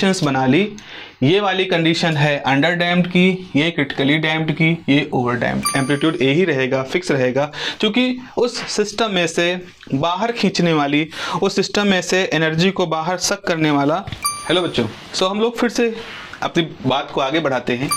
Conditions बना ली। ये वाली कंडीशन है अंडर डैम्प्ड की, ये क्रिटिकली डैम्प्ड की, ये ओवर डैम्प्ड। एम्पलीट्यूड ए ही रहेगा, फिक्स रहेगा, क्योंकि उस सिस्टम में से बाहर खींचने वाली, उस सिस्टम में से एनर्जी को बाहर सक करने वाला। हेलो बच्चों, सो हम लोग फिर से अपनी बात को आगे बढ़ाते हैं।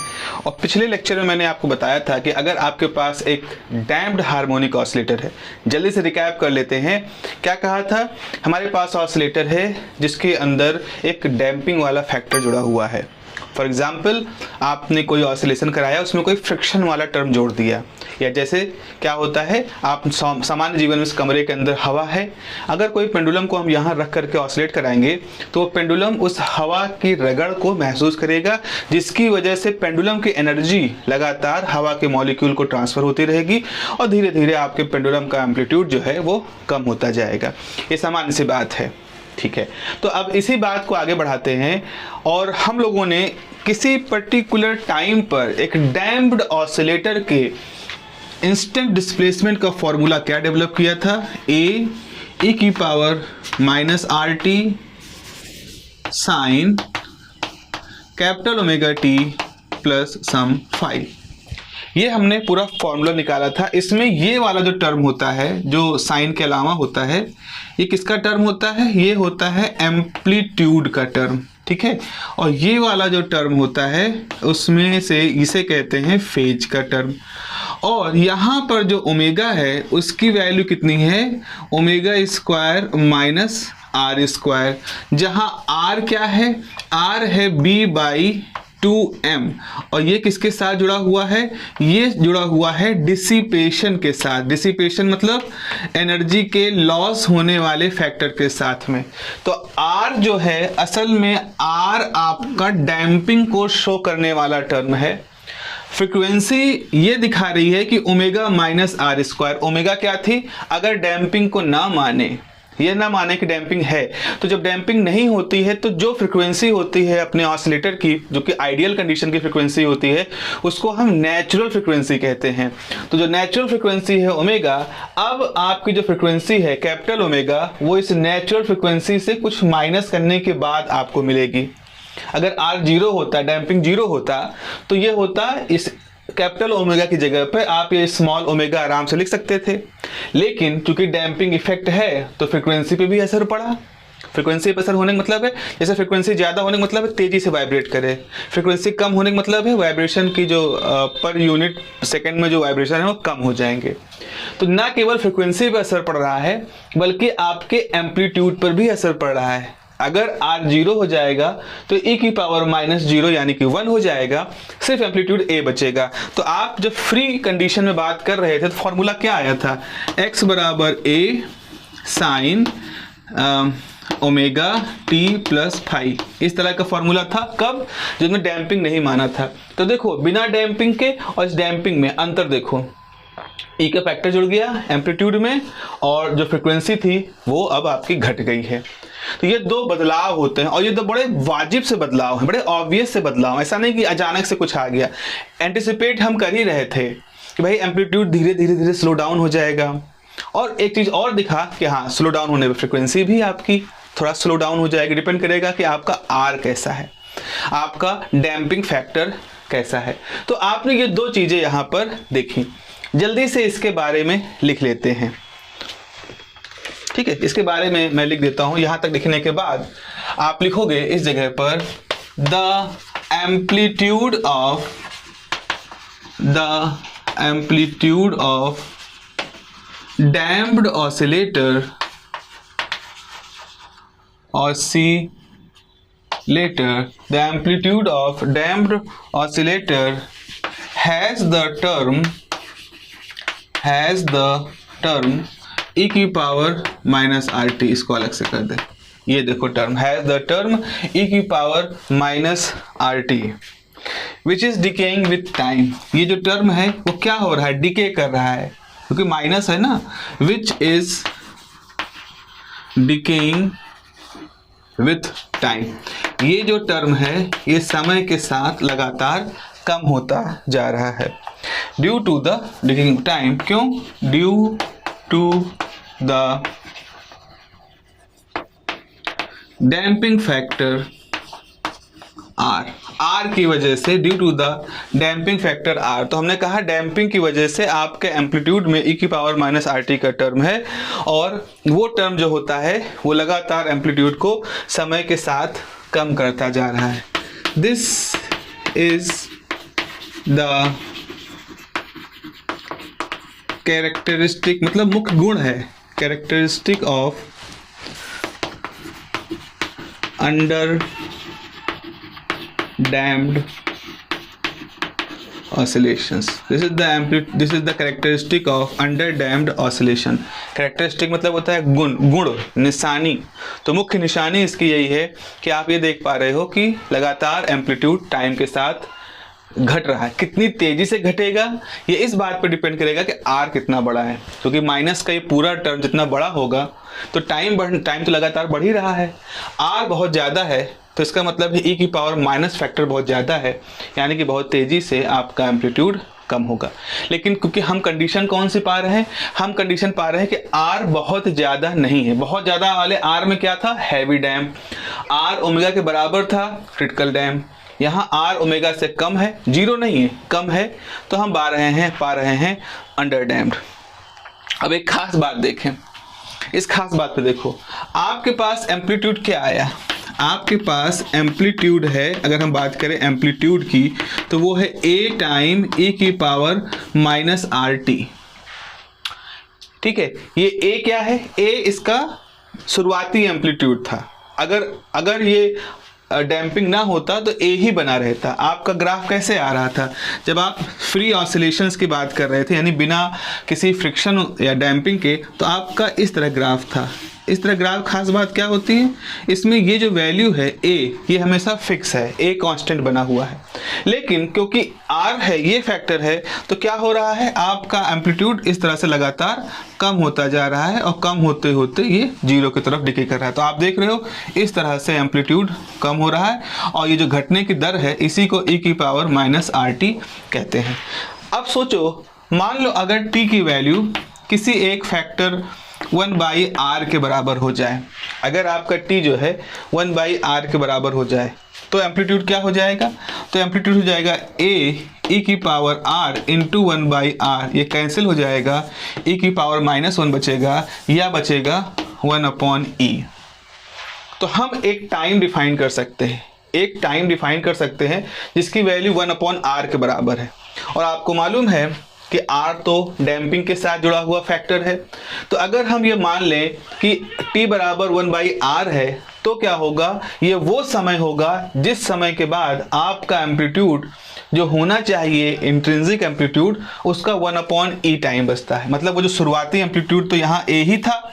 और पिछले लेक्चर में मैंने आपको बताया था कि अगर आपके पास एक डैम्प्ड हार्मोनिक ऑसिलेटर है, जल्दी से रिकैप कर लेते हैं। क्या कहा था? हमारे पास ऑसिलेटर है जिसके अंदर एक डैम्पिंग वाला फैक्टर जुड़ा हुआ है। फॉर एग्जाम्पल, आपने कोई ऑसिलेशन कराया, उसमें कोई फ्रिक्शन वाला टर्म जोड़ दिया, या जैसे क्या होता है, आप सामान्य जीवन में इस कमरे के अंदर हवा है, अगर कोई पेंडुलम को हम यहाँ रख करके ऑसिलेट कराएंगे तो वो पेंडुलम उस हवा की रगड़ को महसूस करेगा, जिसकी वजह से पेंडुलम की एनर्जी लगातार हवा के मॉलिक्यूल को ट्रांसफर होती रहेगी और धीरे धीरे आपके पेंडुलम का एम्पलीट्यूड जो है वो कम होता जाएगा। ये सामान्य सी बात है, ठीक है। तो अब इसी बात को आगे बढ़ाते हैं और हम लोगों ने किसी पर्टिकुलर टाइम पर एक डैम्प्ड ऑसिलेटर के इंस्टेंट डिस्प्लेसमेंट का फॉर्मूला क्या डेवलप किया था? ए की power minus R T sine capital omega T plus some phi. ये हमने पूरा फॉर्मूला निकाला था। इसमें ये वाला जो टर्म होता है, जो साइन के अलावा होता है, ये किसका टर्म होता है? ये होता है एम्पलीट्यूड का टर्म, ठीक है। और ये वाला जो टर्म होता है उसमें से इसे कहते हैं फेज का टर्म। और यहाँ पर जो ओमेगा है उसकी वैल्यू कितनी है? Omega square minus R square, जहाँ आर क्या है? आर है बी बाई 2m। और ये किसके साथ जुड़ा हुआ है? ये जुड़ा हुआ है डिसिपेशन के साथ। डिसिपेशन मतलब एनर्जी के लॉस होने वाले फैक्टर के साथ में। तो R जो है, असल में R आपका डैम्पिंग को शो करने वाला टर्म है। फ्रीक्वेंसी ये दिखा रही है कि omega minus R square. Omega क्या थी? अगर डैम्पिंग को ना माने, ये ना माने कि डैम्पिंग है, तो जब डैम्पिंग नहीं होती है तो जो फ्रीक्वेंसी होती है अपने ऑसिलेटर की, जो कि आइडियल कंडीशन की फ्रीक्वेंसी होती है, उसको हम नेचुरल फ्रीक्वेंसी कहते हैं। तो जो नेचुरल फ्रीक्वेंसी है ओमेगा, अब आपकी जो फ्रीक्वेंसी है कैपिटल ओमेगा, वो इस नेचुरल फ्रीक्वेंसी से कुछ माइनस करने के बाद आपको मिलेगी। अगर R 0 होता, डैम्पिंग 0 होता, तो ये होता इस कैपिटल ओमेगा की जगह पे आप ये स्मॉल ओमेगा आराम से लिख सकते थे। लेकिन क्योंकि डैम्पिंग इफेक्ट है तो फ्रीक्वेंसी पे भी असर पड़ा। फ्रीक्वेंसी पर असर होने का मतलब है, जैसे फ्रीक्वेंसी ज़्यादा होने का मतलब है तेजी से वाइब्रेट करे, फ्रीक्वेंसी कम होने का मतलब है वाइब्रेशन की जो पर यूनिट सेकंड में जो वाइब्रेशन है वो कम हो जाएंगे। तो ना केवल फ्रीक्वेंसी पर असर पड़ रहा है बल्कि आपके एम्पलीट्यूड पर भी असर पड़ रहा है। अगर R 0 हो जाएगा तो e की पावर माइनस 0 यानी कि 1 हो जाएगा, सिर्फ एम्पलीट्यूड A बचेगा। तो आप जब फ्री कंडीशन में बात कर रहे थे तो फॉर्मूला क्या आया था? x बराबर A sine omega T plus phi, इस तरह का फॉर्मूला था। कब? जिसमें डैम्पिंग नहीं माना था। तो देखो, बिना डैम्पिंग के और इस डैम्पिंग में अंतर देखो, ई का फैक्टर जुड़ गया एम्पलीट्यूड में और जो फ्रीक्वेंसी थी वो अब आपकी घट गई है। तो ये दो बदलाव होते हैं और ये दो बड़े वाजिब से बदलाव हैं, बड़े ऑब्वियस से बदलाव। ऐसा नहीं कि अचानक से कुछ आ गया, एंटिसिपेट हम कर ही रहे थे कि भाई एम्पलीट्यूड धीरे धीरे धीरे स्लो डाउन हो जाएगा। और एक चीज और दिखा कि हाँ, स्लो डाउन होने पर फ्रीक्वेंसी भी आपकी थोड़ा स्लो डाउन हो जाएगी। डिपेंड करेगा कि आपका आर कैसा है, आपका डैम्पिंग फैक्टर कैसा है। तो आपने ये दो चीजें यहाँ पर देखी। जल्दी से इसके बारे में लिख लेते हैं, ठीक है। इसके बारे में मैं लिख देता हूं। यहां तक लिखने के बाद आप लिखोगे इस जगह पर the amplitude of damped oscillator the amplitude of damped oscillator has the term e की पावर माइनस आर टी। इसको अलग से कर दे। ये देखो, term has the term e की power minus R T which is decaying with time. ये जो टर्म है वो क्या हो रहा है? डिके कर रहा है, क्योंकि माइनस है ना। Which is decaying with time. ये जो टर्म है ये समय के साथ लगातार कम होता जा रहा है due to the decaying time. क्यों? Due to the damping factor R की वजह से, due to the damping factor R. तो हमने कहा डैम्पिंग की वजह से आपके एम्पलीट्यूड में e⁻−RT का टर्म है, और वो टर्म जो होता है वो लगातार एम्पलीट्यूड को समय के साथ कम करता जा रहा है। दिस इज द कैरेक्टरिस्टिक, मतलब मुख्य गुण है, characteristic of under damped oscillations. This is the characteristic of under damped oscillation. Characteristic मतलब होता है गुण, निशानी। तो मुख्य निशानी इसकी यही है कि आप ये देख पा रहे हो कि लगातार एम्पलीट्यूड टाइम के साथ घट रहा है। कितनी तेजी से घटेगा ये इस बात पर डिपेंड करेगा कि आर कितना बड़ा है, क्योंकि माइनस का ये पूरा टर्म जितना बड़ा होगा तो टाइम तो लगातार बढ़ ही रहा है। आर बहुत ज़्यादा है तो इसका मतलब है e⁻- फैक्टर बहुत ज़्यादा है, यानी कि बहुत तेज़ी से आपका एम्पलीट्यूड कम होगा। लेकिन क्योंकि हम कंडीशन कौन सी पा रहे हैं, हम कंडीशन पा रहे हैं कि आर बहुत ज़्यादा नहीं है। बहुत ज़्यादा वाले आर में क्या था, हैवी डैम्प। आर ओमेगा के बराबर था, क्रिटिकल डैम्प। यहाँ आर ओमेगा से कम है, जीरो नहीं है, कम है, तो हम पा रहे हैं अंडर डैम्प्ड। अब एक खास बात देखें, इस खास बात पे देखो, आपके पास एम्पलीट्यूड क्या आया, आपके पास एम्पलीट्यूड है, अगर हम बात करें एम्पलीट्यूड की तो वो है a टाइम e⁻−RT। ठीक है, ये a क्या है, a इसका शुरुआती एम्पलीट्यूड था। अगर ये डैम्पिंग ना होता तो a ही बना रहता। आपका ग्राफ कैसे आ रहा था, जब आप फ्री ऑसिलेशंस की बात कर रहे थे, यानी बिना किसी फ्रिक्शन या डैम्पिंग के, तो आपका इस तरह ग्राफ था। इस तरह ग्राफ। खास बात क्या होती है, इसमें ये जो वैल्यू है a, ये हमेशा फिक्स है, a कांस्टेंट बना हुआ है। लेकिन क्योंकि r है, ये फैक्टर है, तो क्या हो रहा है, आपका एम्पलीट्यूड इस तरह से लगातार कम होता जा रहा है, और कम होते होते ये जीरो की तरफ डिके कर रहा है। तो आप देख रहे हो इस तरह से एम्पलीट्यूड कम हो रहा है, और ये जो घटने की दर है इसी को e⁻−RT कहते हैं। अब सोचो, मान लो अगर t की वैल्यू किसी एक फैक्टर 1/r के बराबर हो जाए, अगर आपका t जो है 1/r के बराबर हो जाए तो एम्पलीट्यूड क्या हो जाएगा, तो एम्पलीट्यूड हो जाएगा a e⁻r इंटू 1/r, ये कैंसिल हो जाएगा, e⁻−1 बचेगा, या बचेगा 1/e। तो हम एक टाइम डिफाइन कर सकते हैं, जिसकी वैल्यू 1/r के बराबर है। और आपको मालूम है कि r तो डैम्पिंग के साथ जुड़ा हुआ फैक्टर है। तो अगर हम ये मान लें कि t बराबर 1/r है, तो क्या होगा, ये वो समय होगा जिस समय के बाद आपका एम्पलीट्यूड जो होना चाहिए इंट्रिंसिक एम्पलीट्यूड, उसका 1/e टाइम बचता है। मतलब वो जो शुरुआती एम्पलीट्यूड तो यहाँ a ही था,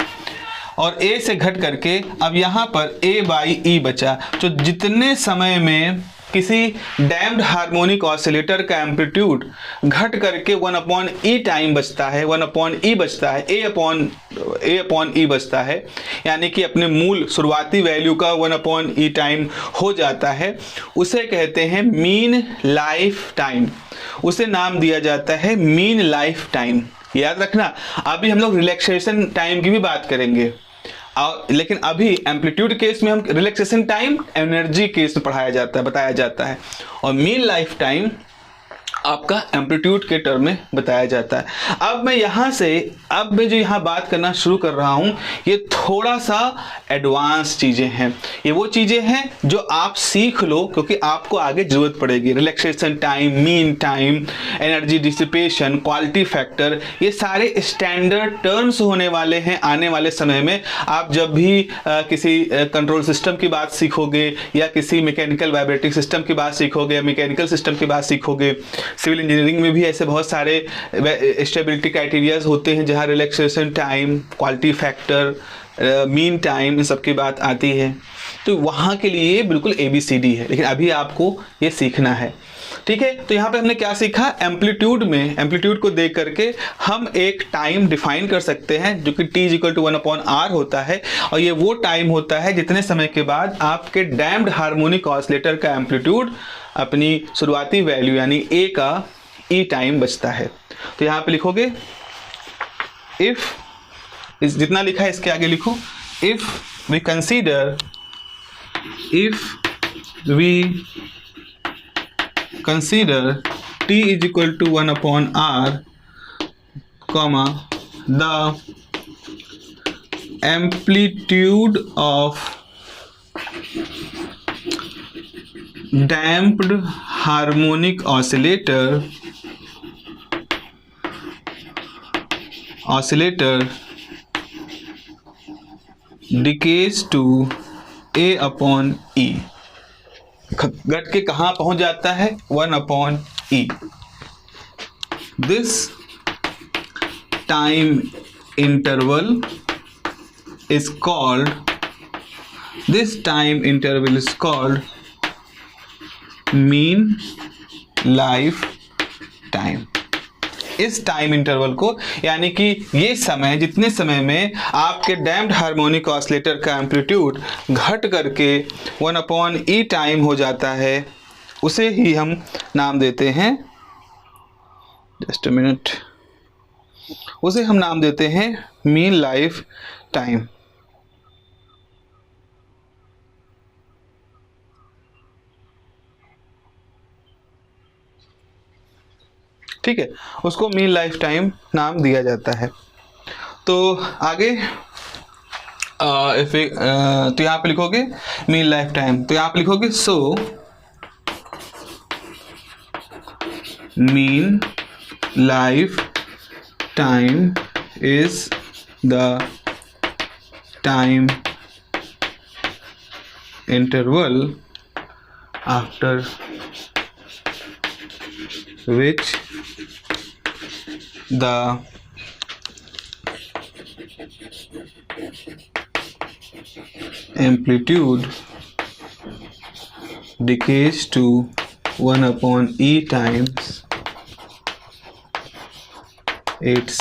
और a से घट करके अब यहाँ पर a/e बचा। तो जितने समय में किसी डैम्प्ड हार्मोनिक ऑसिलेटर का एम्पलीट्यूड घट करके 1/e टाइम बचता है, 1/e बचता है, a/e बचता है, यानी कि अपने मूल शुरुआती वैल्यू का 1/e टाइम हो जाता है, उसे कहते हैं मीन लाइफ टाइम। उसे नाम दिया जाता है मीन लाइफ टाइम। याद रखना, अभी हम लोग रिलैक्सेशन टाइम की भी बात करेंगे, लेकिन अभी एम्पलीट्यूड केस में हम रिलैक्सेशन टाइम एनर्जी केस में बताया जाता है, और मीन लाइफ टाइम आपका एम्पलीट्यूड के टर्म में बताया जाता है। अब मैं जो यहाँ बात करना शुरू कर रहा हूँ, ये थोड़ा सा एडवांस चीज़ें हैं। ये वो चीज़ें हैं जो आप सीख लो, क्योंकि आपको आगे ज़रूरत पड़ेगी। Relaxation time, mean time, energy dissipation, quality factor, ये सारे स्टैंडर्ड टर्म्स होने वाले हैं आने वाले समय में। आप जब भी किसी कंट्रोल सिस्टम की बात सीखोगे, या किसी मैकेनिकल वाइब्रेटिंग सिस्टम की बात सीखोगे, या मैकेनिकल सिस्टम की बात सीखोगे, सिविल इंजीनियरिंग में भी ऐसे बहुत सारे स्टेबिलिटी क्राइटेरियाज होते हैं जहां relaxation time, quality factor, mean time, इन सब की बात आती है। तो वहाँ के लिए बिल्कुल ABCD है, लेकिन अभी आपको ये सीखना है। ठीक है, तो यहाँ पे हमने क्या सीखा, एम्पलीट्यूड को देख करके हम एक टाइम डिफाइन कर सकते हैं जो कि t = 1/r होता है, और ये वो टाइम होता है जितने समय के बाद आपके डैम्प्ड हार्मोनिक ऑसिलेटर का एम्पलीट्यूड अपनी शुरुआती वैल्यू यानी a का e टाइम बचता है। तो यहाँ पे लिखोगे जितना लिखा है इसके आगे लिखो, if we consider we consider t is equal to 1 upon r, comma, the amplitude of damped harmonic oscillator decays to a upon e, घट के कहाँ पहुंच जाता है? 1 upon e. This time interval is called mean life time. इस time interval को, यानी कि ये समय, जितने समय में आपके डैम्प्ड हार्मोनिक ऑसिलेटर का एम्पलीट्यूड घट करके 1 अपॉन ई टाइम हो जाता है, उसे ही हम नाम देते हैं, जस्ट अ मिनट, उसे हम नाम देते हैं मीन लाइफ टाइम. ठीक है, उसको मीन लाइफ टाइम नाम दिया जाता है. तो आगे तो यहाँ पे लिखोगे मीन लाइफ टाइम, तो यहाँ पे लिखोगे so mean life time is the time interval after which the amplitude decays to 1 upon e times its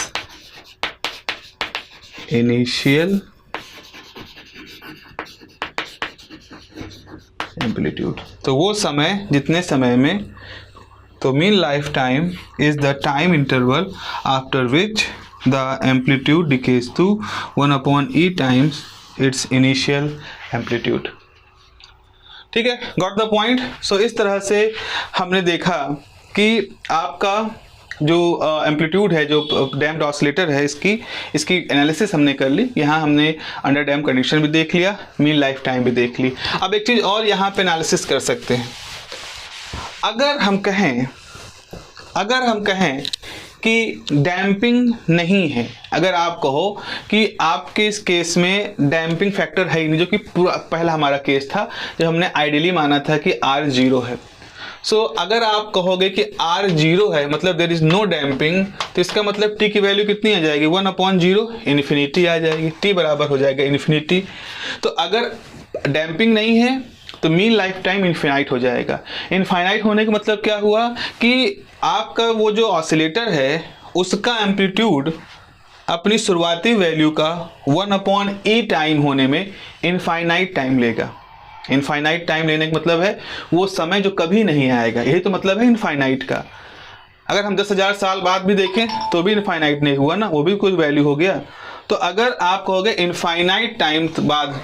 initial amplitude. तो वो समय, जितने समय में, तो mean lifetime is the time interval after which the amplitude decays to 1 upon e times its initial amplitude. ठीक है, got the point. So इस तरह से हमने देखा कि आपका जो एम्पलीट्यूड है, जो डैम्प्ड ऑसिलेटर है, इसकी एनालिसिस हमने कर ली. यहाँ हमने अंडर डैम्प कंडीशन भी देख लिया, मीन लाइफ टाइम भी देख ली. अब एक चीज़ और यहाँ पे एनालिसिस कर सकते हैं. अगर हम कहें कि डैम्पिंग नहीं है, अगर आप कहो कि आपके इस केस में डैम्पिंग फैक्टर है ही नहीं, जो कि पूरा पहला हमारा केस था जब हमने आइडियली माना था कि R 0 है. सो अगर आप कहोगे कि R 0 है, मतलब देयर इज नो डैम्पिंग, तो इसका मतलब T की वैल्यू कितनी आ जाएगी? 1 अपॉन 0, इन्फिनिटी आ जाएगी. T बराबर हो जाएगा इन्फिनिटी. तो अगर डैम्पिंग नहीं है तो मीन लाइफ टाइम इनफाइनाइट हो जाएगा. इनफाइनाइट होने का मतलब क्या हुआ कि आपका वो जो ऑसिलेटर है उसका एम्पलीट्यूड अपनी शुरुआती वैल्यू का 1 अपॉन ई टाइम होने में इनफाइनाइट टाइम लेगा. इनफाइनाइट टाइम लेने का मतलब है वो समय जो कभी नहीं आएगा. यही तो मतलब है इनफाइनाइट का. अगर हम 10,000 साल बाद भी देखें तो भी इनफाइनाइट नहीं हुआ ना, वो भी कोई वैल्यू हो गया. तो अगर आप कहोगे इनफाइनाइट टाइम बाद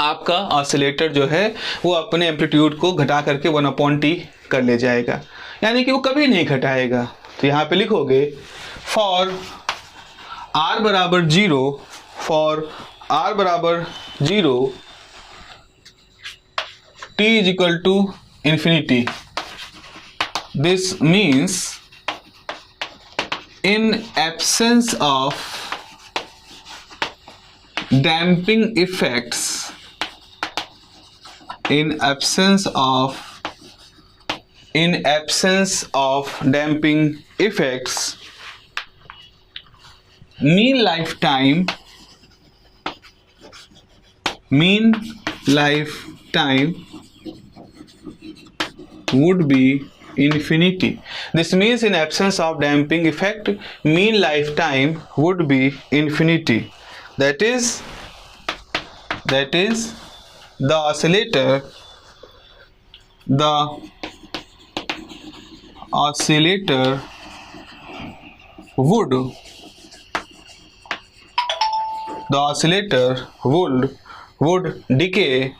आपका ऑसिलेटर जो है वो अपने एम्पलीट्यूड को घटा करके 1 अपॉन टी कर ले जाएगा, यानी कि वो कभी नहीं घटाएगा. तो यहाँ पे लिखोगे फॉर r बराबर 0 t is equal to infinity. This means in absence of damping effects, in absence of damping effects, mean lifetime would be infinity. This means in absence of damping effect, mean lifetime would be infinity. That is the oscillator would decay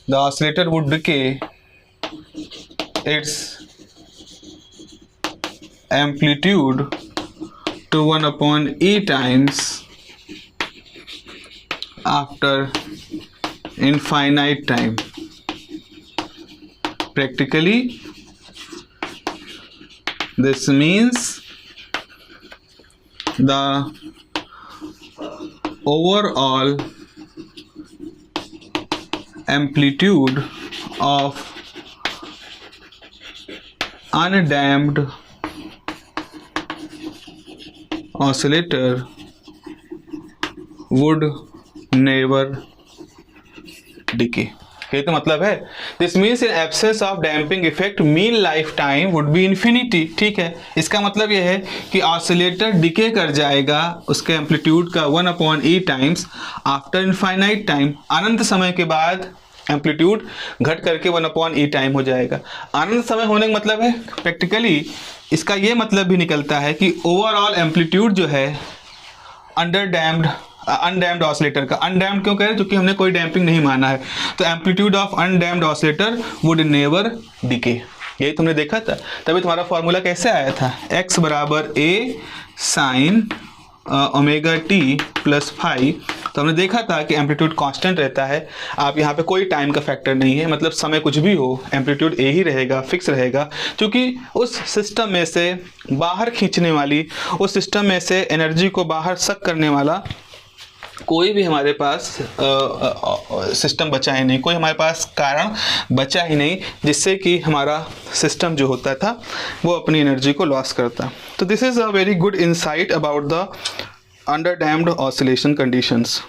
the oscillator would decay its amplitude to 1/e times after infinite time. Practically, this means the overall amplitude of undamped oscillator would never decay. ये तो मतलब है this means in absence of damping effect mean life time would be infinity. ठीक है, इसका मतलब यह है कि ऑसिलेटर डिके कर जाएगा उसके एम्पलीट्यूड का 1/e times after infinite time, अनंत समय के बाद एम्पलीट्यूड घट करके 1/e टाइम हो जाएगा। अनंत समय होने का मतलब है प्रैक्टिकली इसका ये मतलब भी निकलता है कि ओवरऑल एम्पलीट्यूड जो है अनडैम्प्ड ऑसिलेटर का, अनडैम्प्ड क्यों कह रहे हैं, क्योंकि हमने कोई डैम्पिंग नहीं माना है, तो amplitude of undamped oscillator would never decay. यही तुमने देखा था, तभी तुम्हारा फॉर्मूला कैसे आया था, x बराबर a sine omega T plus phi. तो हमने देखा था कि एम्पलीट्यूड कांस्टेंट रहता है, आप यहाँ पे कोई टाइम का फैक्टर नहीं है, मतलब समय कुछ भी हो एम्पलीट्यूड ए ही रहेगा, फिक्स रहेगा, क्योंकि उस सिस्टम में से बाहर खींचने वाली, उस सिस्टम में से एनर्जी को बाहर सक करने वाला कोई भी हमारे पास सिस्टम बचा ही नहीं, कोई हमारे पास कारण बचा ही नहीं जिससे कि हमारा सिस्टम जो होता था वो अपनी एनर्जी को लॉस करता। तो this is a very good insight about the under damped oscillation conditions.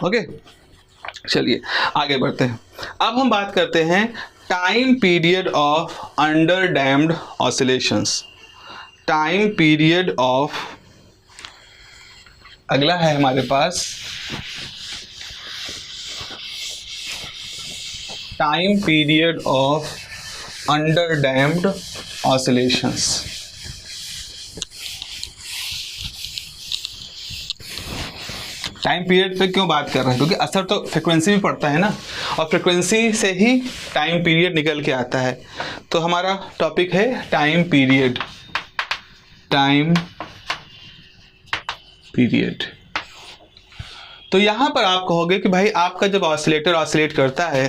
Okay, चलिए आगे बढ़ते हैं। अब हम बात करते हैं time period of under damped oscillations. Time period of, अगला है हमारे पास time period of under damped oscillations. Time period पे क्यों बात कर रहे हैं, क्योंकि असर तो फ्रिक्वेंसी भी पड़ता है ना, और फ्रिक्वेंसी से ही टाइम पीरियड निकल के आता है। तो हमारा टॉपिक है टाइम पीरियड। टाइम पीरियड, तो यहाँ पर आप कहोगे कि भाई आपका जब ऑसिलेटर ऑसिलेट करता है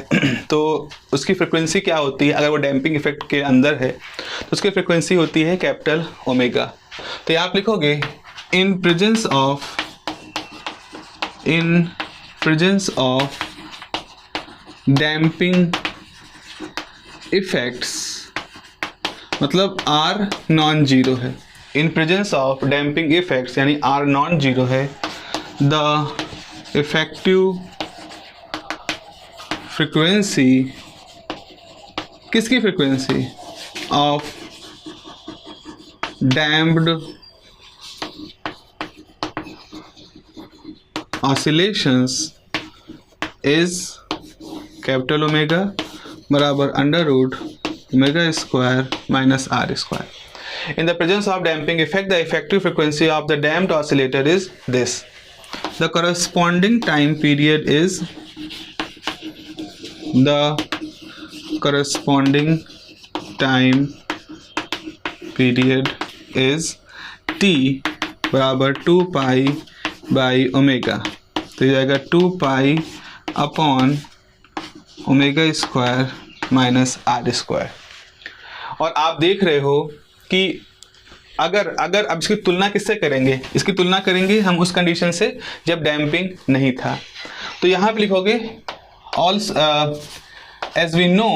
तो उसकी फ्रिक्वेंसी क्या होती है, अगर वो डैम्पिंग इफेक्ट के अंदर है तो उसकी फ्रिक्वेंसी होती है कैपिटल ओमेगा। तो यहाँ आप लिखोगे in presence of damping effects, मतलब R नॉन जीरो है, in presence of damping effects यानी R नॉन जीरो है, द इफेक्टिव फ्रिक्वेंसी, किसकी frequency, of damped oscillations is capital omega बराबर under root omega square minus R square. In the presence of damping effect, the effective frequency of the damped oscillator is this. The corresponding time period is t बराबर 2 pi by omega, तो ये जाएगा 2 pi upon omega square minus R square. और आप देख रहे हो कि अगर अब इसकी तुलना किससे करेंगे, इसकी तुलना करेंगे हम उस कंडीशन से जब डैम्पिंग नहीं था. तो यहाँ पे लिखोगे as we know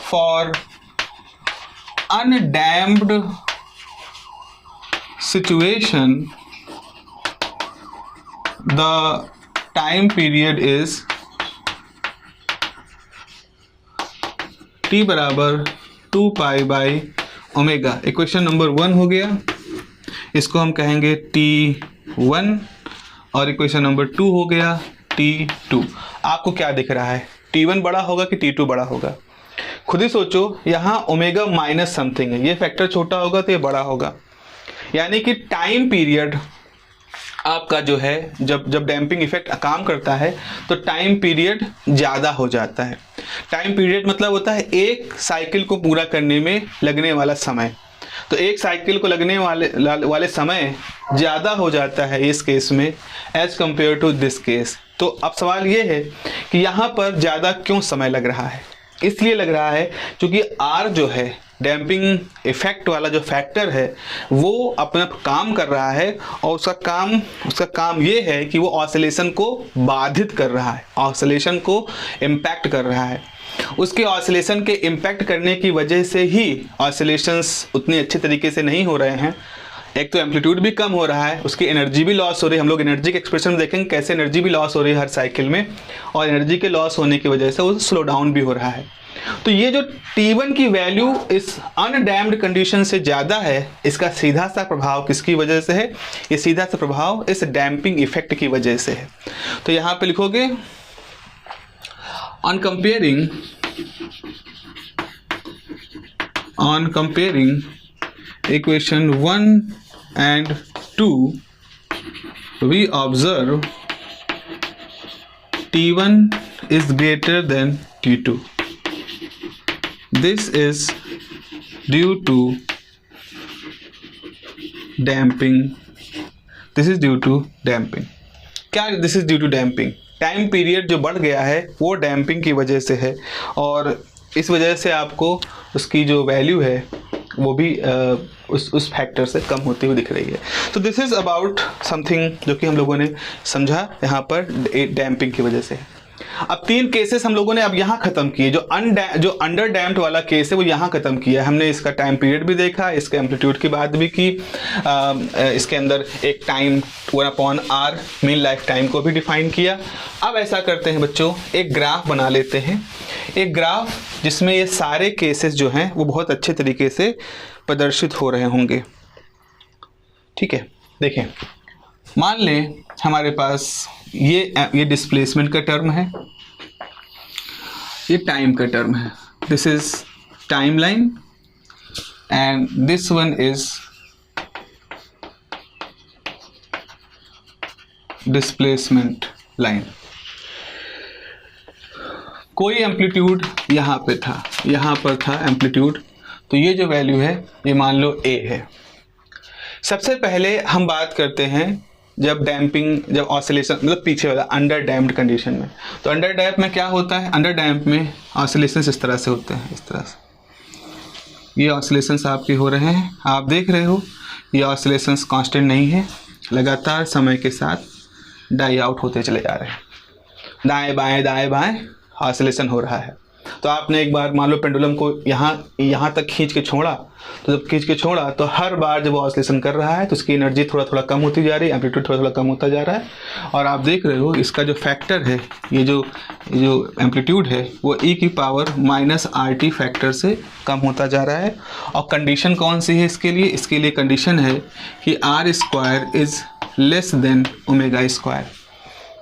for undamped situation the time period is t बराबर 2 pi by omega. Equation number 1 हो गया, इसको हम कहेंगे t1, और इक्वेशन नंबर 2 हो गया t2. आपको क्या दिख रहा है, t1 बड़ा होगा कि t2 बड़ा होगा? खुद ही सोचो, यहाँ ओमेगा माइनस समथिंग है, ये फैक्टर छोटा होगा तो ये बड़ा होगा, यानी कि टाइम पीरियड आपका जो है, जब डैम्पिंग इफेक्ट काम करता है तो टाइम पीरियड ज़्यादा हो जाता है। टाइम पीरियड मतलब होता है एक साइकिल को पूरा करने में लगने वाला समय, तो एक साइकिल को लगने वाले समय ज़्यादा हो जाता है इस केस में as compare to this case. तो अब सवाल ये है कि यहाँ पर ज़्यादा क्यों समय लग रहा है? इसलिए लग रहा है क्योंकि R जो है डैम्पिंग इफेक्ट वाला जो फैक्टर है वो अपना काम कर रहा है, और उसका काम ये है कि वो ऑसिलेशन को बाधित कर रहा है, ऑसिलेशन को इम्पैक्ट कर रहा है। उसके ऑसिलेशन के इम्पैक्ट करने की वजह से ही ऑसिलेशंस उतनी अच्छे तरीके से नहीं हो रहे हैं। एक तो एम्पलीट्यूड भी कम हो रहा है, उसकी एनर्जी भी लॉस हो रही है। हम लोग एनर्जी के एक्सप्रेशन में देखेंगे कैसे एनर्जी भी लॉस हो रही है हर साइकिल में, और एनर्जी के लॉस होने की वजह से वो स्लो डाउन भी हो रहा है। तो ये जो T1 की वैल्यू इस अनडैम्प्ड कंडीशन से ज़्यादा है, इसका सीधा सा प्रभाव किसकी वजह से है? ये सीधा सा प्रभाव इस डैम्पिंग इफेक्ट की वजह से है। तो यहाँ पे लिखोगे on comparing equation 1 and 2 we observe T1 is greater than T2. This is due to damping. This is due to damping. क्या this is due to damping? Time period जो बढ़ गया है वो डैम्पिंग की वजह से है, और इस वजह से आपको उसकी जो वैल्यू है वो भी उस फैक्टर से कम होती हुई दिख रही है। तो दिस इज़ अबाउट समथिंग जो कि हम लोगों ने समझा यहाँ पर डैम्पिंग की वजह से। अब 3 केसेस हम लोगों ने अब यहाँ ख़त्म किए। जो अंडर डैम्प्ड वाला केस है वो यहाँ ख़त्म किया। हमने इसका टाइम पीरियड भी देखा, इसके एम्पलीट्यूड की बात भी की, इसके अंदर एक time 1/R mean life time को भी डिफाइन किया। अब ऐसा करते हैं बच्चों, एक ग्राफ बना लेते हैं, एक ग्राफ जिसमें ये सारे केसेस जो हैं वो बहुत अच्छे तरीके से प्रदर्शित हो रहे होंगे। ठीक है, देखें, मान लें हमारे पास ये डिस्प्लेसमेंट का टर्म है, ये टाइम का टर्म है। This is time line and this one is displacement line. कोई एम्पलीट्यूड यहाँ पे था, यहाँ पर था एम्पलीट्यूड, तो ये जो वैल्यू है ये मान लो A है। सबसे पहले हम बात करते हैं जब ऑसिलेशन मतलब पीछे वाला अंडर डैम्प्ड कंडीशन में। तो अंडर डैम्प में क्या होता है? अंडर डैम्प में ऑसिलेशंस इस तरह से होते हैं, इस तरह से ये ऑसिलेशंस आपके हो रहे हैं, आप देख रहे हो ये ऑसिलेशंस कांस्टेंट नहीं है, लगातार समय के साथ डाई आउट होते चले जा रहे हैं, दाएं बाएं ऑसिलेशन हो रहा है। तो आपने एक बार मान लो पेंडुलम को यहाँ तक खींच के छोड़ा, तो जब खींच के छोड़ा तो हर बार जब ऑसिलेशन कर रहा है तो उसकी एनर्जी थोड़ा थोड़ा कम होती जा रही है, एम्पलीट्यूड थोड़ा थोड़ा कम होता जा रहा है। और आप देख रहे हो इसका जो फैक्टर है, ये जो एम्पलीट्यूड है वो e⁻⁻RT फैक्टर से कम होता जा रहा है। और कंडीशन कौन सी है इसके लिए? इसके लिए कंडीशन है कि R² इज़ लेस देन ω²।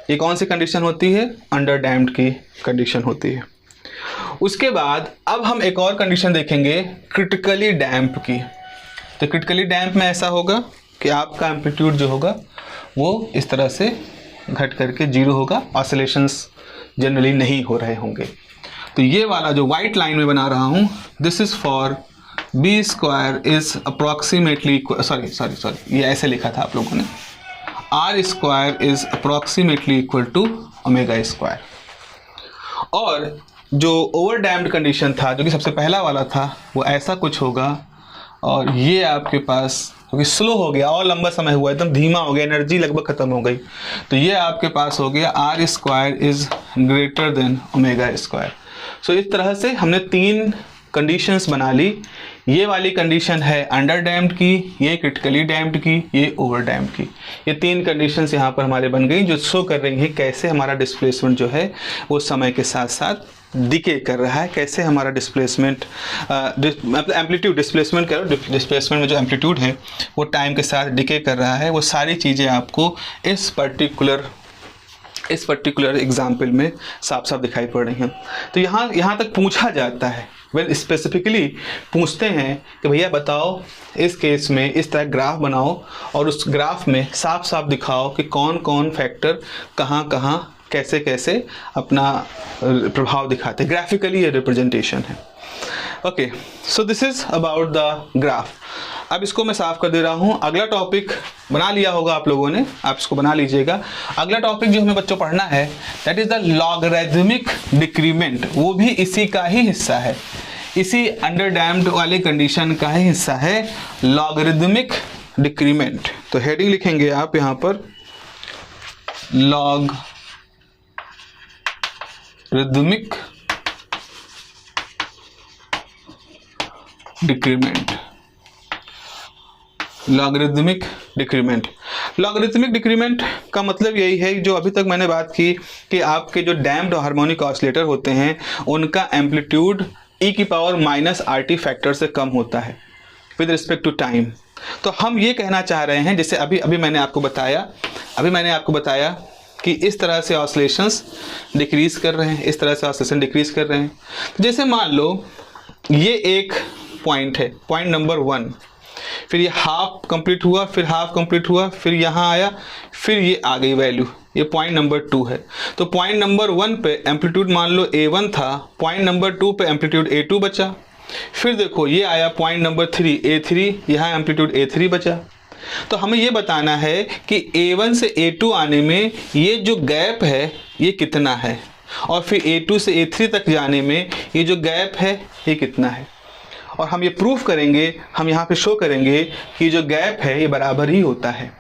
ये कौन सी कंडीशन होती है? अंडर डैम्प्ड की कंडीशन होती है। उसके बाद अब हम एक और कंडीशन देखेंगे क्रिटिकली डैम्प की। तो क्रिटिकली डैम्प में ऐसा होगा कि आपका एम्पलीट्यूड जो होगा वो इस तरह से घट करके 0 होगा, ऑसिलेशंस जनरली नहीं हो रहे होंगे। तो ये वाला जो वाइट लाइन में बना रहा हूँ, this is for B² is approximately sorry ये ऐसे लिखा था आप लोगों ने, R² is approximately equal to ω²। और जो ओवर डैम्प्ड कंडीशन था, जो कि सबसे पहला वाला था, वो ऐसा कुछ होगा। और ये आपके पास क्योंकि स्लो हो गया और लंबा समय हुआ, एकदम धीमा हो गया, एनर्जी लगभग ख़त्म हो गई, तो ये आपके पास हो गया R² इज़ ग्रेटर देन ω²। सो इस तरह से हमने 3 कंडीशंस बना ली। ये वाली कंडीशन है अंडर डैम्प्ड की, ये क्रिटिकली डैम्प्ड की, ये ओवर डैम्प्ड की। ये 3 कंडीशंस यहाँ पर हमारे बन गई, जो शो कर रही हैं कैसे हमारा डिस्प्लेसमेंट जो है वो समय के साथ साथ डिके कर रहा है, कैसे हमारा डिस्प्लेसमेंट मतलब एम्पलीट्यूड डिस्प्लेसमेंट डिस्प्लेसमेंट में जो एम्पलीट्यूड है वो टाइम के साथ डिके कर रहा है। वो सारी चीज़ें आपको इस पर्टिकुलर एग्जाम्पल में साफ साफ दिखाई पड़ रही हैं। तो यहाँ तक पूछा जाता है वेल स्पेसिफिकली पूछते हैं कि भैया बताओ इस केस में इस तरह ग्राफ बनाओ और उस ग्राफ में साफ साफ दिखाओ कि कौन कौन फैक्टर कहाँ कहाँ कैसे कैसे अपना प्रभाव दिखाते, ग्राफिकली ये रिप्रेजेंटेशन है। Okay, so this is about the graph. अब इसको मैं साफ कर दे रहा हूँ। अगला टॉपिक बना लिया होगा आप लोगों ने, आप इसको बना लीजिएगा। अगला टॉपिक जो हमें बच्चों पढ़ना है that is the logarithmic decrement. वो भी इसी का ही हिस्सा है, इसी अंडर डैम्ड वाले कंडीशन का ही हिस्सा है लॉगरिथमिक डिक्रीमेंट। तो हेडिंग लिखेंगे आप यहाँ पर logarithmic decrement. Logarithmic decrement, logarithmic decrement का मतलब यही है जो अभी तक मैंने बात की कि आपके जो डैम्प्ड हार्मोनिक ऑसिलेटर होते हैं उनका एम्पलीट्यूड e⁻⁻RT फैक्टर से कम होता है विद रिस्पेक्ट टू टाइम। तो हम ये कहना चाह रहे हैं, जैसे अभी मैंने आपको बताया कि इस तरह से ऑसिलेशंस डिक्रीज कर रहे हैं, इस तरह से ऑसिलेशन डिक्रीज कर रहे हैं। जैसे मान लो ये एक पॉइंट है, पॉइंट नंबर 1, फिर ये हाफ कंप्लीट हुआ, फिर हाफ कंप्लीट हुआ, फिर यहाँ आया, फिर ये आ गई वैल्यू, ये पॉइंट नंबर 2 है। तो पॉइंट नंबर 1 पे एम्पलीट्यूड मान लो A1 था, पॉइंट नंबर 2 पे एम्पलीट्यूड A2 बचा। फिर देखो ये आया पॉइंट नंबर 3 A3, यहाँ एम्पलीट्यूड A3 बचा। तो हमें ये बताना है कि A1 से A2 आने में ये जो गैप है ये कितना है, और फिर A2 से A3 तक जाने में ये जो गैप है ये कितना है। और हम ये प्रूफ करेंगे, हम यहाँ पे शो करेंगे कि जो गैप है ये बराबर ही होता है।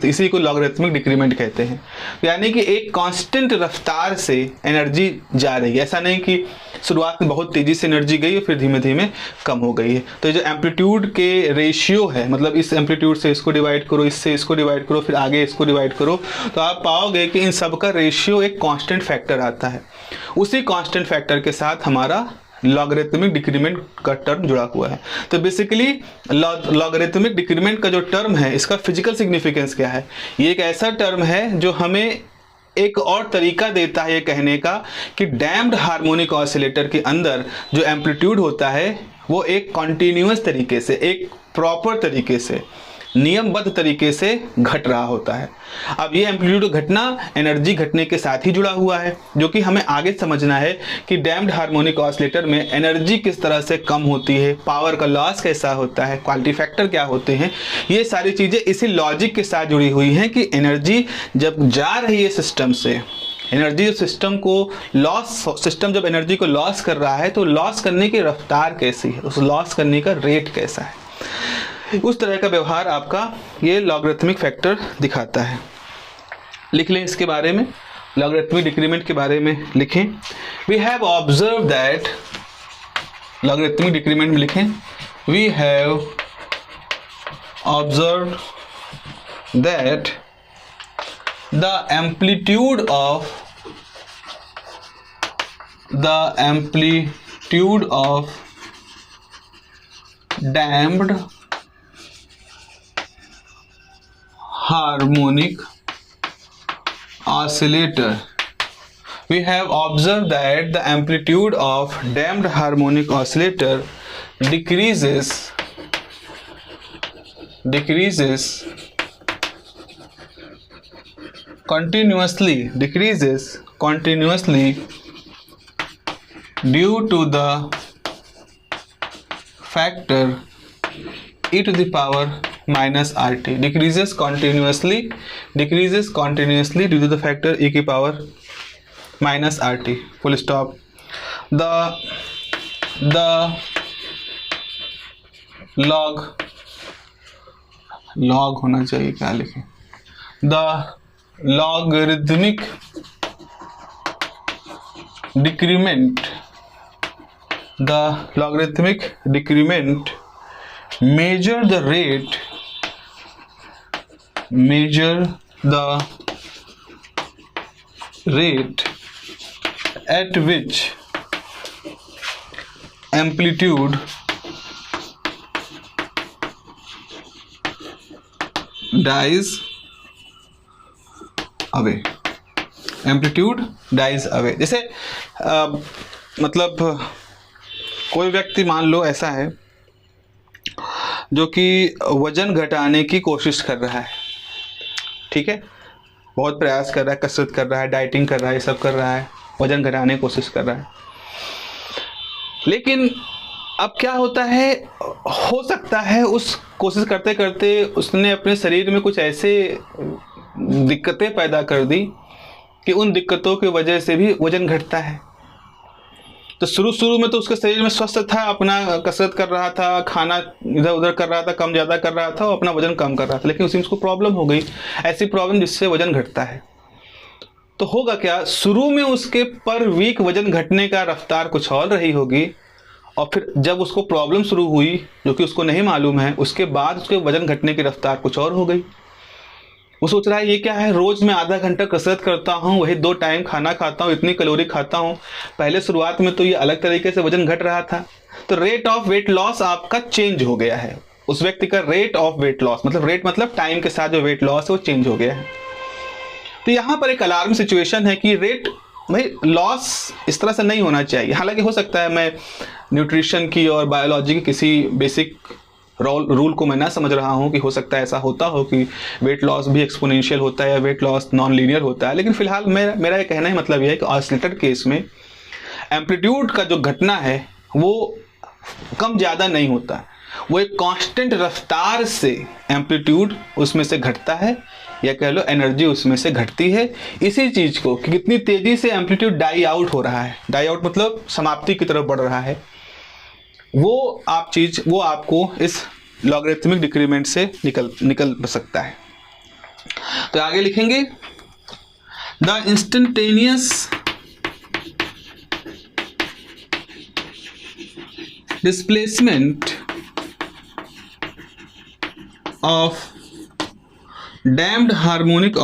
इसी को लॉगरिथमिक डिक्रीमेंट कहते हैं। यानी कि एक कांस्टेंट रफ्तार से एनर्जी जा रही है, ऐसा नहीं कि शुरुआत में बहुत तेज़ी से एनर्जी गई और फिर धीमे धीमे कम हो गई है। तो जो एम्पलीट्यूड के रेशियो है, मतलब इस एम्पलीट्यूड से इसको डिवाइड करो, इससे इसको डिवाइड करो, फिर आगे इसको डिवाइड करो, तो आप पाओगे कि इन सब का रेशियो एक कांस्टेंट फैक्टर आता है। उसी कांस्टेंट फैक्टर के साथ हमारा लॉगरिथमिक डिक्रीमेंट का टर्म जुड़ा हुआ है। तो बेसिकली लॉगरिथमिक डिक्रीमेंट का जो टर्म है इसका फिजिकल सिग्निफिकेंस क्या है? ये एक ऐसा टर्म है जो हमें एक और तरीका देता है ये कहने का कि डैम्प्ड हार्मोनिक ऑसिलेटर के अंदर जो एम्पलीट्यूड होता है वो एक कॉन्टिन्यूअस तरीके से, एक प्रॉपर तरीके से, नियमबद्ध तरीके से घट रहा होता है। अब ये एम्पलीट्यूड घटना एनर्जी घटने के साथ ही जुड़ा हुआ है, जो कि हमें आगे समझना है कि डैम्प्ड हार्मोनिक ऑसिलेटर में एनर्जी किस तरह से कम होती है, पावर का लॉस कैसा होता है, क्वालिटी फैक्टर क्या होते हैं। ये सारी चीज़ें इसी लॉजिक के साथ जुड़ी हुई हैं कि एनर्जी जब जा रही है सिस्टम से, एनर्जी सिस्टम को लॉस, सिस्टम जब एनर्जी को लॉस कर रहा है तो लॉस करने की रफ्तार कैसी है, उस लॉस करने का रेट कैसा है, उस तरह का व्यवहार आपका ये लॉगरिथमिक फैक्टर दिखाता है। लिख लें इसके बारे में, लॉगरिथमिक डिक्रीमेंट के बारे में लिखें। We have observe that, logarithmic decrement में लिखें, we have observe that the amplitude of damped harmonic oscillator, we have observed that the amplitude of damped harmonic oscillator decreases continuously due to the factor e to the power minus RT, decreases continuously due to the factor e की power minus RT, full stop। the log होना चाहिए, क्या लिखें, the logarithmic decrement measure the rate at which amplitude dies away, जैसे मतलब कोई व्यक्ति मान लो ऐसा है जो कि वजन घटाने की कोशिश कर रहा है, ठीक है, बहुत प्रयास कर रहा है, कसरत कर रहा है, डाइटिंग कर रहा है, ये सब कर रहा है, वजन घटाने की कोशिश कर रहा है। लेकिन अब क्या होता है, हो सकता है उस कोशिश करते करते उसने अपने शरीर में कुछ ऐसे दिक्कतें पैदा कर दी कि उन दिक्कतों की वजह से भी वजन घटता है। तो शुरू में तो उसके शरीर में स्वस्थ था, अपना कसरत कर रहा था, खाना इधर उधर कर रहा था, कम ज़्यादा कर रहा था और अपना वजन कम कर रहा था, लेकिन उसी में उसको प्रॉब्लम हो गई, ऐसी प्रॉब्लम जिससे वजन घटता है। तो होगा क्या, शुरू में उसके पर वीक वजन घटने का रफ्तार कुछ और रही होगी, और फिर जब उसको प्रॉब्लम शुरू हुई जो कि उसको नहीं मालूम है, उसके बाद उसके वजन घटने की रफ्तार कुछ और हो गई। वो सोच रहा है ये क्या है, रोज मैं आधा घंटा कसरत करता हूँ, वही 2 टाइम खाना खाता हूँ, इतनी कैलोरी खाता हूँ, पहले शुरुआत में तो ये अलग तरीके से वजन घट रहा था। तो रेट ऑफ वेट लॉस आपका चेंज हो गया है, उस व्यक्ति का रेट ऑफ वेट लॉस, मतलब रेट मतलब टाइम के साथ जो वेट लॉस है वो चेंज हो गया है। तो यहाँ पर एक अलार्म सिचुएशन है कि रेट भाई लॉस इस तरह से नहीं होना चाहिए। हालांकि हो सकता है मैं न्यूट्रिशन की और बायोलॉजी की किसी बेसिक रूल को मैं ना समझ रहा हूँ कि हो सकता है ऐसा होता हो कि वेट लॉस भी एक्सपोनेंशियल होता है या वेट लॉस नॉन लीनियर होता है, लेकिन फिलहाल मेरा ये कहना है मतलब यह है कि ऑसिलेटर केस में एम्पलीट्यूड का जो घटना है वो कम ज़्यादा नहीं होता, वो एक कांस्टेंट रफ्तार से एम्पलीट्यूड उसमें से घटता है, या कह लो एनर्जी उसमें से घटती है। इसी चीज़ को कि कितनी तेज़ी से एम्पलीट्यूड डाई आउट हो रहा है, डाई आउट मतलब समाप्ति की तरफ बढ़ रहा है, वो आपको इस लॉगरिथमिक डिक्रीमेंट से निकल सकता है। तो आगे लिखेंगे the instantaneous displacement of damped harmonic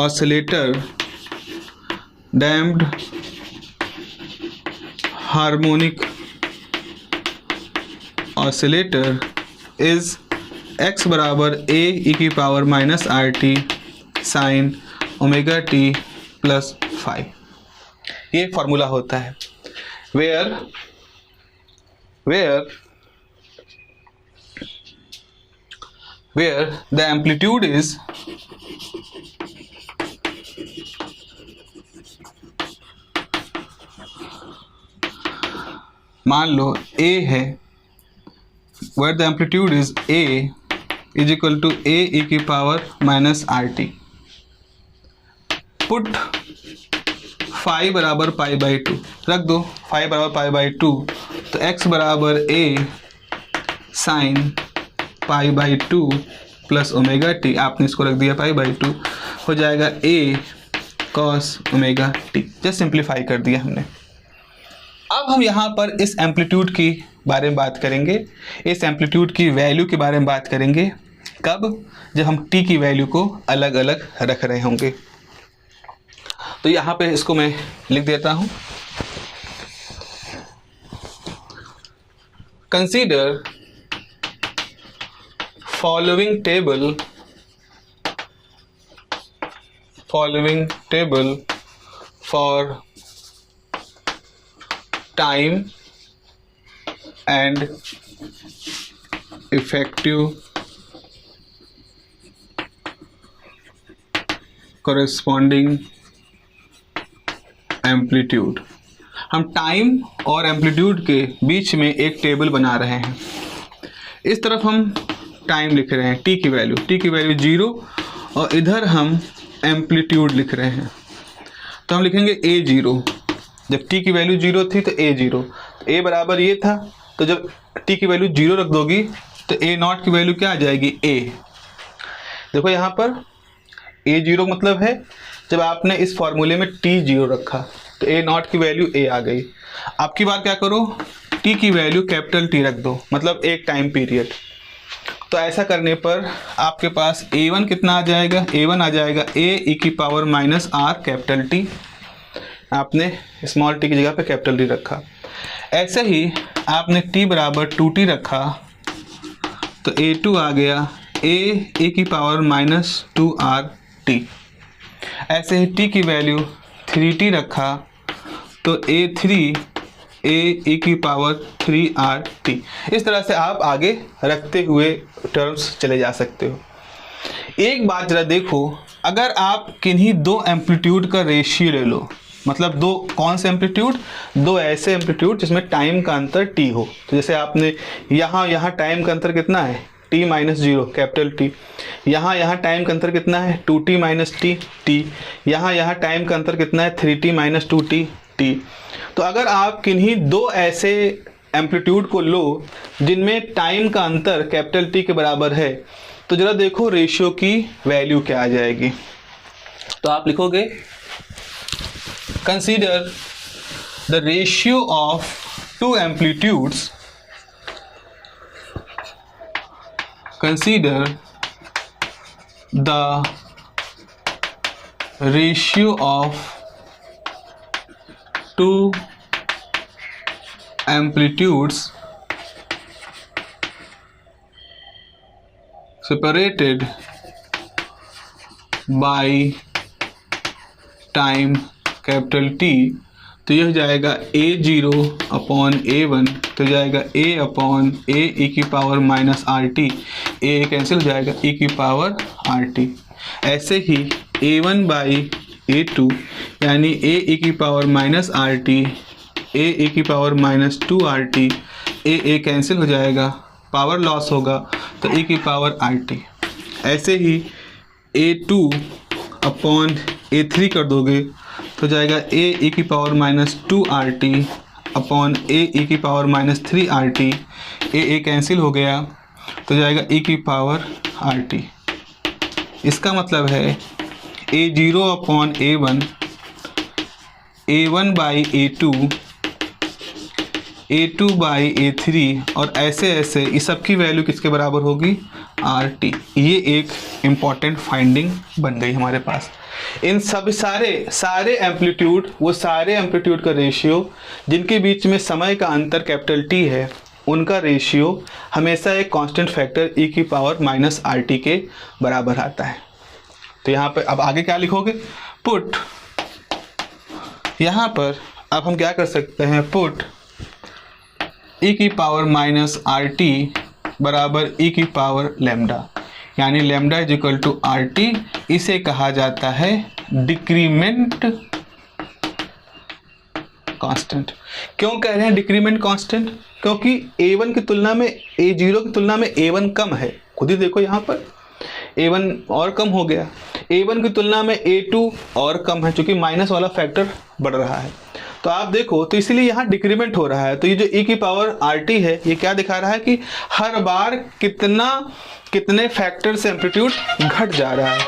oscillator is x बराबर a e की power minus RT sine omega t plus phi. ये फॉर्मूला होता है वेयर द एम्पलीट्यूड इज मान लो a है, where the amplitude is a is equal to a e की power minus RT। Put phi बराबर pi by 2 रख दो, फाई बराबर पाई बाई 2, तो x बराबर a sine pi by 2 plus omega T, आपने इसको रख दिया पाई बाई 2, हो जाएगा a cos omega T. Just simplify कर दिया हमने। अब हम यहाँ पर इस एम्पलीट्यूड की बारे में बात करेंगे, इस एम्पलीट्यूड की वैल्यू के बारे में बात करेंगे कब, जब हम t की वैल्यू को अलग अलग रख रहे होंगे। तो यहाँ पे इसको मैं लिख देता हूँ, consider following table for time and effective corresponding amplitude। हम टाइम और एम्पलीट्यूड के बीच में एक टेबल बना रहे हैं। इस तरफ हम टाइम लिख रहे हैं, t की वैल्यू 0, और इधर हम एम्पलीट्यूड लिख रहे हैं। तो हम लिखेंगे a0, जब t की वैल्यू 0 थी तो a0, तो a बराबर ये था, तो जब t की वैल्यू 0 रख दोगी तो a0 की वैल्यू क्या आ जाएगी, a। देखो यहाँ पर a0 मतलब है जब आपने इस फॉर्मूले में t0 रखा तो a0 की वैल्यू a आ गई। आपकी बार क्या करो, t की वैल्यू कैपिटल T रख दो, मतलब एक टाइम पीरियड। तो ऐसा करने पर आपके पास a1 कितना आ जाएगा, a1 आ जाएगा a e की power minus r capital T, आपने स्मॉल t की जगह पे कैपिटल D रखा। ऐसे ही आपने t बराबर 2t रखा तो a2 आ गया a e की पावर माइनस 2RT। ऐसे ही t की वैल्यू 3t रखा तो a3 a⁻3rt। इस तरह से आप आगे रखते हुए टर्म्स चले जा सकते हो। एक बात जरा देखो, अगर आप किन्हीं दो एम्पलीट्यूड का रेशियो ले लो, मतलब दो कौन से एम्पलीट्यूड, दो ऐसे एम्पलीट्यूड जिसमें टाइम का अंतर t हो। तो जैसे आपने यहाँ टाइम का अंतर कितना है, t-0 कैपिटल T। यहाँ टाइम का अंतर कितना है, 2t - t t। यहाँ टाइम का अंतर कितना है, 3t - 2t t। तो अगर आप किन्हीं दो ऐसे एम्पलीट्यूड को लो जिनमें टाइम का अंतर कैपिटल T के बराबर है, तो जरा देखो रेशियो की वैल्यू क्या आ जाएगी। तो आप लिखोगे consider the ratio of two amplitudes, consider the ratio of two amplitudes separated by time capital T। तो यह हो जाएगा a0/a1, तो जाएगा a/a⁻RT, a कैंसिल हो जाएगा e⁻RT। ऐसे ही a1/a2 यानी a⁻RT, a⁻2RT, a कैंसिल हो जाएगा, पावर लॉस होगा तो e⁻RT। ऐसे ही a2/a3 कर दोगे तो जाएगा a⁻2RT upon a⁻3RT, a cancel हो गया तो जाएगा e⁻RT। इसका मतलब है a0/a1, a1/a2, a2/a3 और ऐसे ऐसे इस सब की वैल्यू किसके बराबर होगी, RT। ये एक इम्पॉर्टेंट फाइंडिंग बन गई हमारे पास। इन सब सारे एम्पलीट्यूड, वो सारे एम्पलीट्यूड का रेशियो जिनके बीच में समय का अंतर कैपिटल T है, उनका रेशियो हमेशा एक कांस्टेंट फैक्टर e⁻RT के बराबर आता है। तो यहाँ पर अब आगे क्या लिखोगे, पुट, यहाँ पर अब हम क्या कर सकते हैं, पुट e⁻RT बराबर e⁻λ, यानी लैम्डा = RT। इसे कहा जाता है डिक्रीमेंट कांस्टेंट। क्यों कह रहे हैं डिक्रीमेंट कांस्टेंट, क्योंकि a1 की तुलना में a0 की तुलना में a1 कम है। खुद ही देखो यहाँ पर a1 और कम हो गया, a1 की तुलना में a2 और कम है, क्योंकि माइनस वाला फैक्टर बढ़ रहा है। तो आप देखो, तो इसलिए यहाँ डिक्रीमेंट हो रहा है। तो ये जो e⁻RT है, ये क्या दिखा रहा है कि हर बार कितने फैक्टर से एम्पलीट्यूड घट जा रहा है,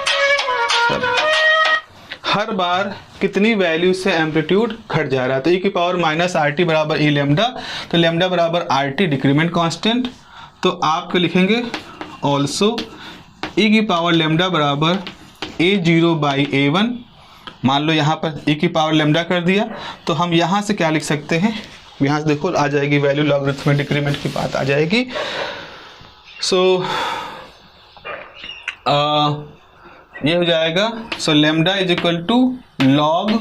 हर बार कितनी वैल्यू से एम्पलीट्यूड घट जा रहा है। तो e⁻RT बराबर e लैम्डा, तो लैम्डा बराबर RT डिक्रीमेंट कांस्टेंट। तो आप लिखेंगे ऑल्सो e⁻λ बराबर a0/a1। मान लो यहाँ पर e⁻λ कर दिया, तो हम यहाँ से क्या लिख सकते हैं, यहाँ से देखो आ जाएगी वैल्यू, लॉगरिथमिक डिक्रीमेंट की बात आ जाएगी। सो ये हो जाएगा, सो lambda = log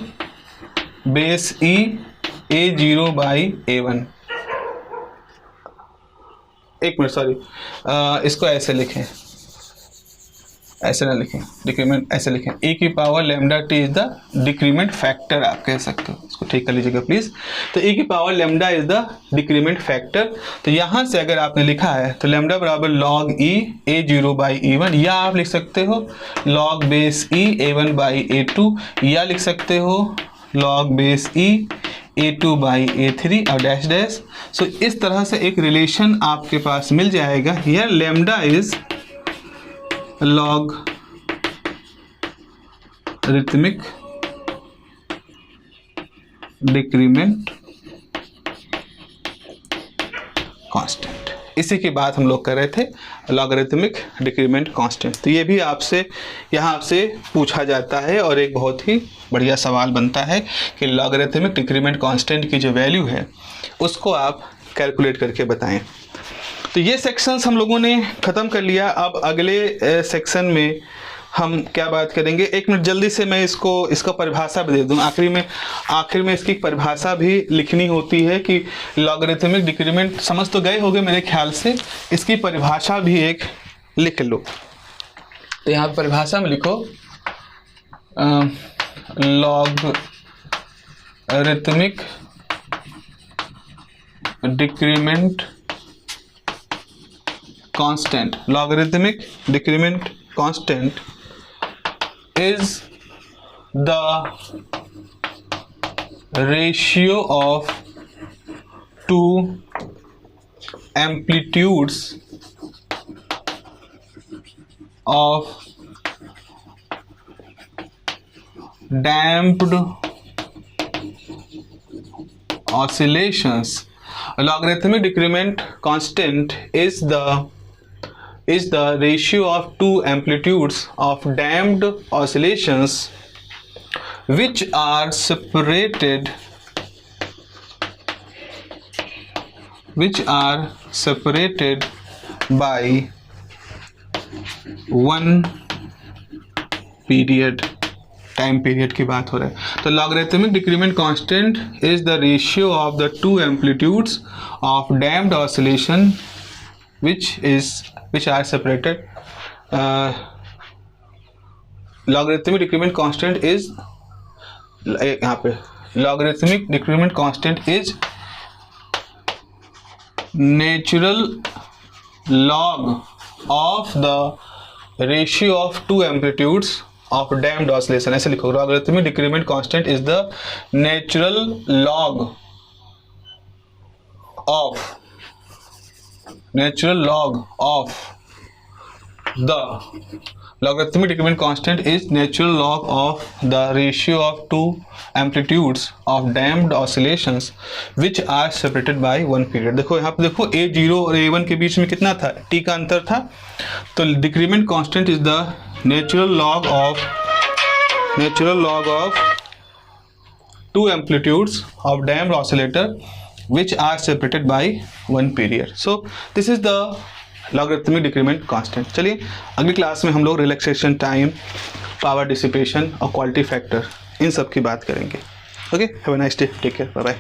base e a0/a1। एक मिनट, सॉरी, इसको ऐसे लिखें, ऐसे ना लिखें, डिक्रीमेंट ऐसे लिखें, e⁻λt is the decrement factor, आप कह सकते हो। इसको ठीक कर लीजिएगा प्लीज। तो e⁻λ is the decrement factor. तो यहाँ से अगर आपने लिखा है तो लैम्डा बराबर log e a0/a1, या आप लिख सकते हो log बेस e a1/a2, या लिख सकते हो log बेस e a2/a3 और डैश डैश। सो इस तरह से एक रिलेशन आपके पास मिल जाएगा। Here lambda is logarithmic decrement constant. इसी की बात हम लोग कर रहे थे, लॉगरिथमिक डिक्रीमेंट कांस्टेंट। तो ये भी आपसे यहाँ से पूछा जाता है और एक बहुत ही बढ़िया सवाल बनता है कि लॉगरिथमिक डिक्रीमेंट कांस्टेंट की जो वैल्यू है उसको आप कैलकुलेट करके बताएं। तो ये सेक्शंस हम लोगों ने ख़त्म कर लिया। अब अगले सेक्शन में हम क्या बात करेंगे, 1 मिनट जल्दी से मैं इसका परिभाषा भी दे दूं। आखिर में इसकी परिभाषा भी लिखनी होती है कि लॉगरिथमिक डिक्रीमेंट समझ तो गए होंगे मेरे ख्याल से, इसकी परिभाषा भी एक लिख लो। तो यहाँ परिभाषा में लिखो logarithmic decrement constant, logarithmic decrement constant is the ratio of two amplitudes of damped oscillations. A logarithmic decrement constant is the ratio of two amplitudes of damped oscillations which are separated by one period, time period की बात हो रहा है। तो logarithmic decrement constant is the ratio of the two amplitudes of damped oscillation which are separated. Logarithmic decrement constant is, यहाँ पे logarithmic decrement constant is natural log of the ratio of two amplitudes of damped oscillation. ऐसे लिखो, logarithmic decrement constant is the natural log of the logarithmic decrement constant is natural log of the ratio of two amplitudes of damped oscillations which are separated by one period. देखो यहाँ पे देखो a0 और a1 के बीच में कितना था, t का अंतर था। तो decrement constant is the natural log of two amplitudes of damped oscillator which are separated by one period. So this is the logarithmic decrement constant. चलिए अगली क्लास में हम लोग रिलैक्सेशन टाइम, पावर डिसिपेशन और क्वालिटी फैक्टर इन सब की बात करेंगे। Okay, have a nice day, take care, bye bye.